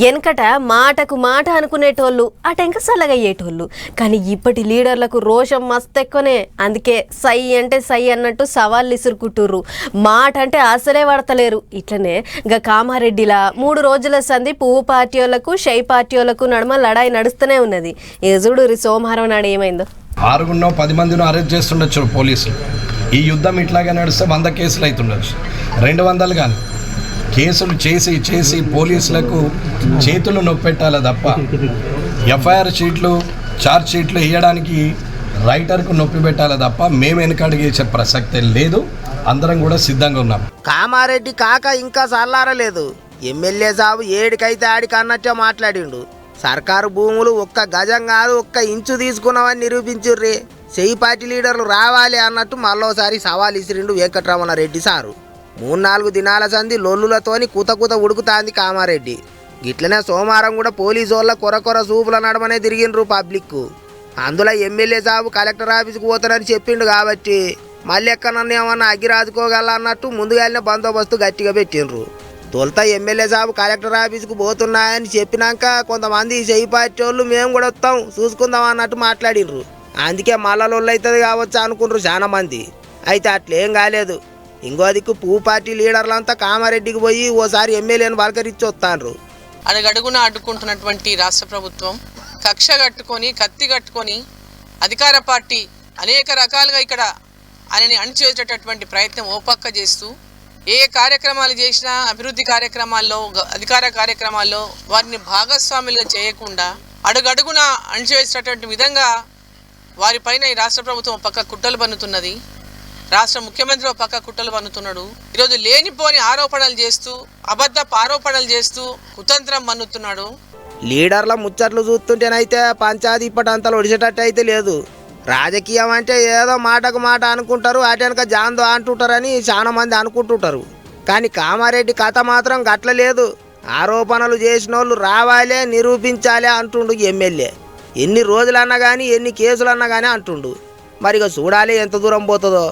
వెనకట మాటకు మాట అనుకునేటోళ్ళు అటెంక సలగయ్యేటోళ్ళు. కానీ ఇప్పటి లీడర్లకు రోషం మస్తు ఎక్కువనే. అందుకే సై అంటే సై అన్నట్టు సవాళ్ళు ఇసురుకుంటుర్రు. మాట అంటే అసలే పడతలేరు. ఇట్లనే ఇంకా కామారెడ్డిలా 3 రోజుల సంధి పువ్వు పార్టీ వాళ్ళకు షై పార్టీ వాళ్ళకు నడుమ లడాయి నడుస్తూనే ఉన్నది. చూడు సోమవారం నాడు ఏమైందో. 10 మందిని అరెస్ట్ చేస్తుండొచ్చు పోలీసులు. ఈ యుద్ధం ఇట్లాగే నడిస్తే 100 కేసులు అవుతుండొచ్చు, 200 కానీ. కేసులు చేసి చేసి పోలీసులకు చేతులు నొప్పెట్టాలి తప్ప ఎఫ్ఐఆర్ షీట్లు ఛార్జ్ షీట్లు ఇవ్వడానికి రైటర్కు నొప్పి పెట్టాలి తప్ప మేము వెనకడిగేసే ప్రసక్తే లేదు. అందరం కూడా సిద్ధంగా ఉన్నాం. కామారెడ్డి కాక ఇంకా చల్లారలేదు. ఎమ్మెల్యే సాబు ఏడికైతే ఆడికి అన్నట్టే మాట్లాడిండు. సర్కారు భూములు ఒక్క గజం కాదు ఒక్క ఇంచు తీసుకున్నామని నిరూపించుర్రే. చెయ్యి పార్టీ లీడర్లు రావాలి అన్నట్టు మళ్ళోసారి సవాల్ ఇసిరిండు వెంకటరమణారెడ్డి సారు. 3-4 దినాల సంధి లొల్లులతోని కూత ఉడుకుతాంది కామారెడ్డి. గిట్లనే సోమవారం కూడా పోలీసు వాళ్ళ కొర సూపుల నడమనే తిరిగిండ్రు పబ్లిక్. అందులో ఎమ్మెల్యే సాబు కలెక్టర్ ఆఫీస్కి పోతానని చెప్పిండు కాబట్టి మళ్ళీ ఎక్కడన్నా ఏమన్నా అగ్గి రాజుకోగల అన్నట్టు ముందుగానే బందోబస్తు గట్టిగా పెట్టిండ్రు. తొలుత ఎమ్మెల్యే సాబు కలెక్టర్ ఆఫీస్కి పోతున్నాయని చెప్పినాక కొంతమంది చెయ్యి పార్టీ వాళ్ళు మేము కూడా వస్తాం చూసుకుందాం అన్నట్టు మాట్లాడినరు. అందుకే మళ్ళా లొల్లు అవుతుంది కావచ్చు అనుకుంటారు చాలా మంది. అయితే అట్లేం కాలేదు. ఇంకో దిక్కు పువ్వు పార్టీ లీడర్లంతా కామారెడ్డికి పోయి ఓసారి ఎమ్మెల్యేను పలకరించి వస్తాండ్రు. అడుగడుగున అడ్డుకుంటున్నటువంటి రాష్ట్ర ప్రభుత్వం కక్ష కట్టుకొని కత్తి కట్టుకొని అధికార పార్టీ అనేక రకాలుగా ఇక్కడ ఆయనని అణిచివేసేటటువంటి ప్రయత్నం ఓపక్క చేస్తూ ఏ కార్యక్రమాలు చేసినా అభివృద్ధి కార్యక్రమాల్లో అధికార కార్యక్రమాల్లో వారిని భాగస్వాములుగా చేయకుండా అడుగడుగున అణిచివేసేటటువంటి విధంగా వారిపైన ఈ రాష్ట్ర ప్రభుత్వం ఒక పక్క కుట్రలు పన్నుతున్నది. రాష్ట్ర ముఖ్యమంత్రి ఒక పక్క కుట్రలు పన్నుతున్నాడు. ఈరోజు లేనిపోని ఆరోపణలు చేస్తూ అబద్ధపు ఆరోపణలు చేస్తూ కుతంత్రం పన్నుతున్నాడు. లీడర్ల ముచ్చట్లు చూస్తుంటేనైతే పంచాయతీ ఇప్పటంతలో ఒడిచేటట్టు అయితే లేదు. రాజకీయం అంటే ఏదో మాటకు మాట అనుకుంటారు, అటెనక జాందో అంటుంటారని చాలా మంది అనుకుంటుంటారు. కానీ కామారెడ్డి కథ మాత్రం గట్ల లేదు. ఆరోపణలు చేసిన వాళ్ళు రావాలే నిరూపించాలే అంటుండు ఎమ్మెల్యే. ఎన్ని రోజులన్నా కానీ ఎన్ని కేసులన్నా కానీ అంటుండు. మరిగా చూడాలి ఎంత దూరం పోతుందో.